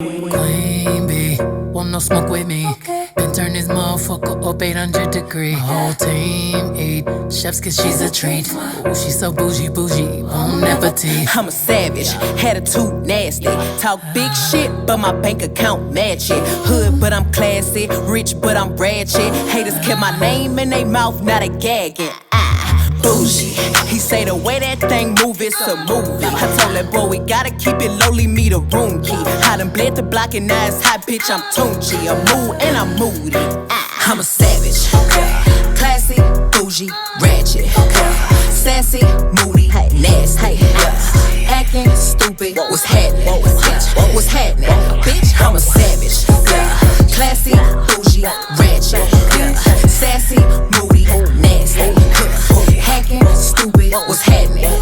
Queen bee, want no smoke with me. Been turn this motherfucker up 800 degrees. My whole team eat chefs cause she's a treat. Ooh, she's so bougie, bougie, bon appetit. I'm a savage, attitude nasty. Talk big shit, but my bank account match it. Hood, but I'm classy. Rich, but I'm ratchet. Haters kept my name in their mouth, now they gagging. Boujee, he say the way that thing move, it's a movie. I told that boy we gotta keep it lowly, me the room key. I done bled the block and now it's hot, bitch, I'm Tunchi. I'm mood and I'm moody. I'm a savage, classy, bougie, ratchet, sassy, moody, nasty, acting stupid. What's happening? What's happening? Bitch, I'm a savage, classy, bougie, ratchet, sassy, moody, nasty, hacking, stupid. What's happening?